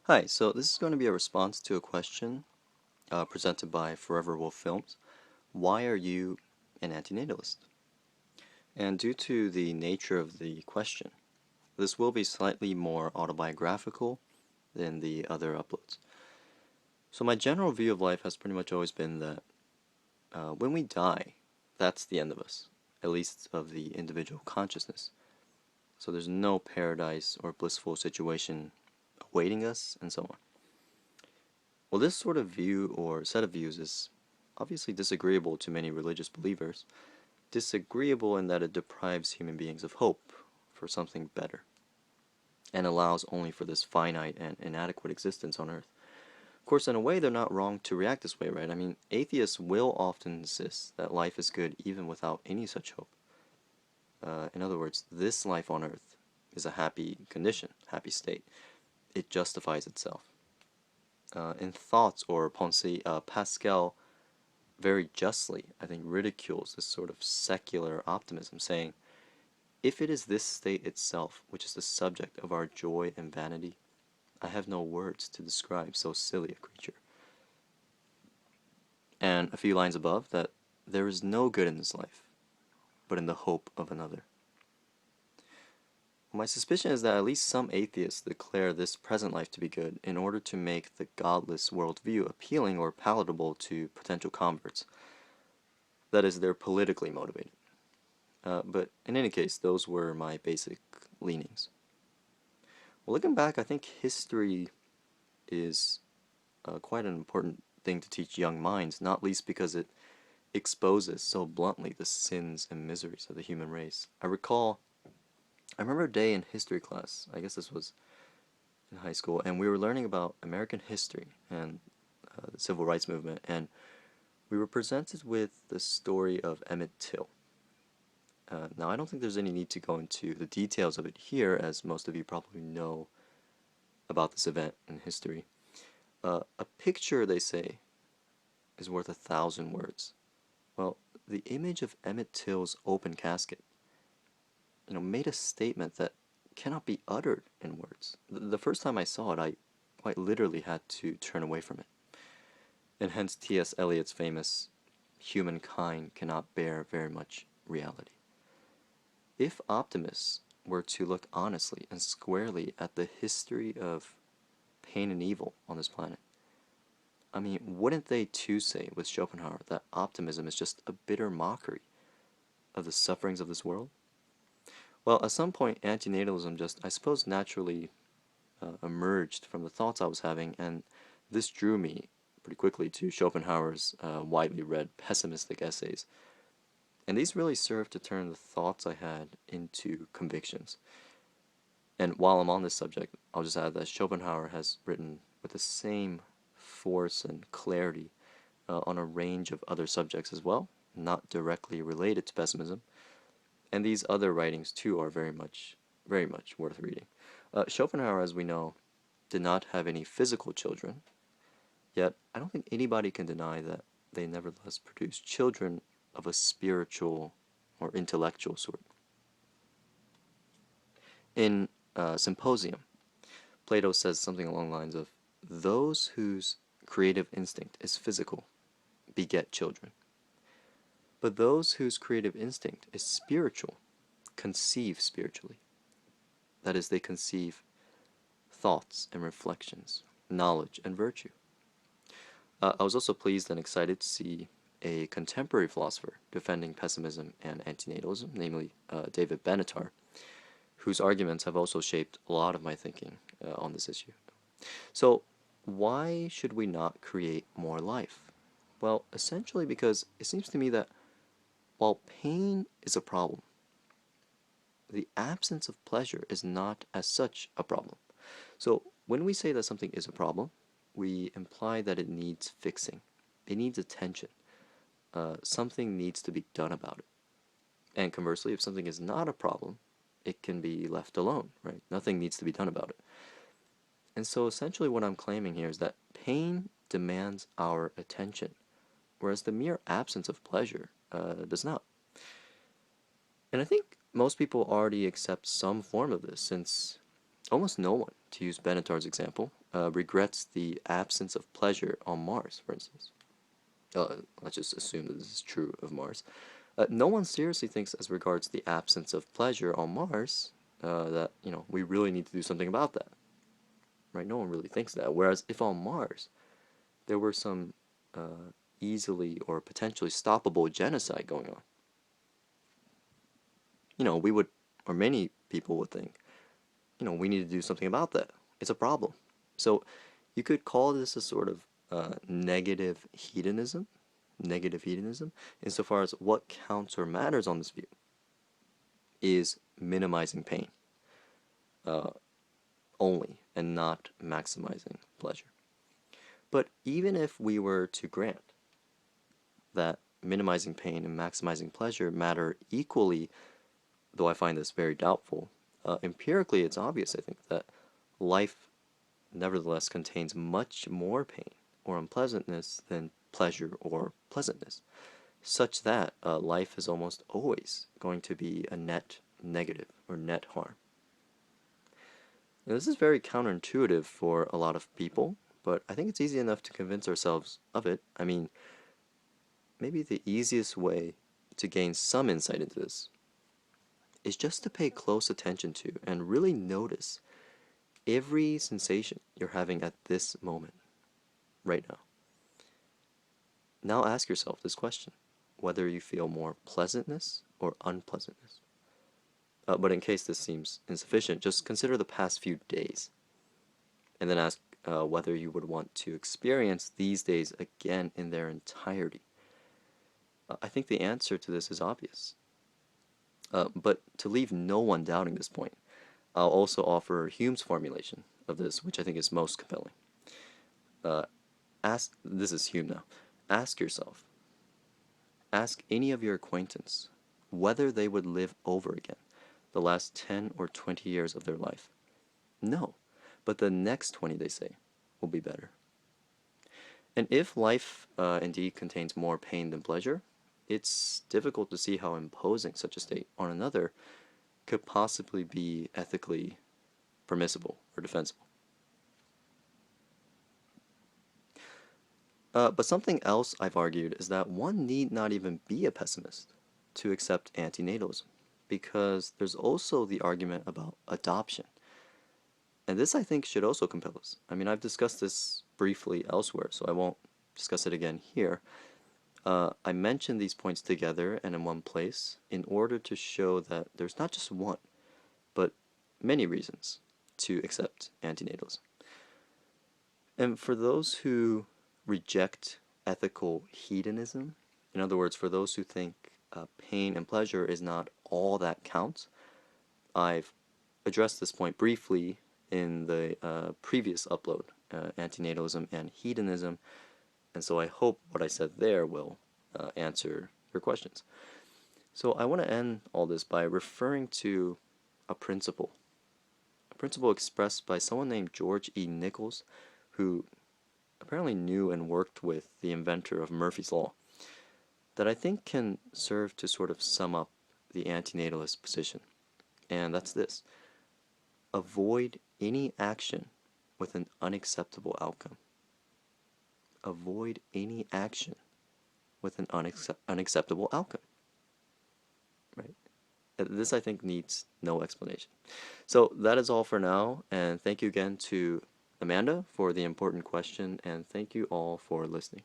Hi, so this is going to be a response to a question presented by ForeverWolfFilms. Why are you an antinatalist? And due to the nature of the question, this will be slightly more autobiographical than the other uploads. So my general view of life has pretty much always been that when we die, that's the end of us, at least of the individual consciousness. So there's no paradise or blissful situation awaiting us, and so on. Well, this sort of view or set of views is obviously disagreeable to many religious believers, disagreeable in that it deprives human beings of hope for something better, and allows only for this finite and inadequate existence on earth. Of course, in a way, they're not wrong to react this way, right? I mean, atheists will often insist that life is good even without any such hope. In other words, this life on earth is a happy condition, happy state. It justifies itself. In Thoughts or Pensées, Pascal very justly, I think, ridicules this sort of secular optimism, saying, if it is this state itself which is the subject of our joy and vanity, I have no words to describe so silly a creature. And a few lines above, that there is no good in this life, but in the hope of another. My suspicion is that at least some atheists declare this present life to be good in order to make the godless worldview appealing or palatable to potential converts. That is, they're politically motivated. But in any case, those were my basic leanings. Well, looking back, I think history is quite an important thing to teach young minds, not least because it exposes so bluntly the sins and miseries of the human race. I remember a day in history class, I guess this was in high school, and we were learning about American history and the civil rights movement, and we were presented with the story of Emmett Till. Now, I don't think there's any need to go into the details of it here, as most of you probably know about this event in history. A picture, they say, is worth 1,000 words. Well, the image of Emmett Till's open casket, made a statement that cannot be uttered in words. The first time I saw it, I quite literally had to turn away from it. And hence T.S. Eliot's famous, humankind cannot bear very much reality. If optimists were to look honestly and squarely at the history of pain and evil on this planet, I mean, wouldn't they too say with Schopenhauer that optimism is just a bitter mockery of the sufferings of this world? Well, at some point, antinatalism just, I suppose, naturally emerged from the thoughts I was having, and this drew me pretty quickly to Schopenhauer's widely read pessimistic essays. And these really served to turn the thoughts I had into convictions. And while I'm on this subject, I'll just add that Schopenhauer has written with the same force and clarity on a range of other subjects as well, not directly related to pessimism. And these other writings too are very much worth reading. Schopenhauer, as we know, did not have any physical children, yet I don't think anybody can deny that they nevertheless produced children of a spiritual or intellectual sort. In Symposium, Plato says something along the lines of, those whose creative instinct is physical beget children, but those whose creative instinct is spiritual conceive spiritually. That is, they conceive thoughts and reflections, knowledge and virtue. I was also pleased and excited to see a contemporary philosopher defending pessimism and antinatalism, namely David Benatar, whose arguments have also shaped a lot of my thinking on this issue. So, why should we not create more life? Well, essentially because it seems to me that while pain is a problem, the absence of pleasure is not as such a problem. So, when we say that something is a problem, we imply that it needs fixing. It needs attention. Something needs to be done about it. And conversely, if something is not a problem, it can be left alone, right? Nothing needs to be done about it. And so essentially what I'm claiming here is that pain demands our attention, whereas the mere absence of pleasure does not. And I think most people already accept some form of this, since Almost no one, to use Benattar's example, regrets the absence of pleasure on Mars, for instance. Let's just assume that this is true of Mars. No one seriously thinks, as regards the absence of pleasure on Mars, that we really need to do something about that, right? No one really thinks that. Whereas if on Mars there were some easily or potentially stoppable genocide going on, we would, or many people would think, we need to do something about that. It's a problem. So you could call this a sort of negative hedonism, insofar as what counts or matters on this view is minimizing pain only and not maximizing pleasure. But even if we were to grant that minimizing pain and maximizing pleasure matter equally, though I find this very doubtful, empirically it's obvious, I think, that life nevertheless contains much more pain or unpleasantness than pleasure or pleasantness, such that life is almost always going to be a net negative or net harm. Now, this is very counterintuitive for a lot of people, but I think it's easy enough to convince ourselves of it. I mean, maybe the easiest way to gain some insight into this is just to pay close attention to and really notice every sensation you're having at this moment, right now. Now ask yourself this question, whether you feel more pleasantness or unpleasantness. But in case this seems insufficient, just consider the past few days, and then ask whether you would want to experience these days again in their entirety. I think the answer to this is obvious. But to leave no one doubting this point, I'll also offer Hume's formulation of this, which I think is most compelling. This is Hume now. Ask yourself, ask any of your acquaintance whether they would live over again the last 10 or 20 years of their life. No, but the next 20, they say, will be better. And if life indeed contains more pain than pleasure, it's difficult to see how imposing such a state on another could possibly be ethically permissible or defensible. But something else I've argued is that one need not even be a pessimist to accept antinatalism, because there's also the argument about adoption. And this, I think, should also compel us. I mean, I've discussed this briefly elsewhere, so I won't discuss it again here. I mentioned these points together and in one place in order to show that there's not just one, but many reasons to accept antinatalism. And for those who reject ethical hedonism, in other words, for those who think pain and pleasure is not all that counts, I've addressed this point briefly in the previous upload, Antinatalism and Hedonism, and so I hope what I said there will answer your questions. So I want to end all this by referring to a principle expressed by someone named George E. Nichols, who apparently knew and worked with the inventor of Murphy's Law, that I think can serve to sort of sum up the antinatalist position. And that's this: avoid any action with an unacceptable outcome. Avoid any action with an unacceptable outcome. Right? This, I think, needs no explanation. So that is all for now, and thank you again to Amanda for the important question, and thank you all for listening.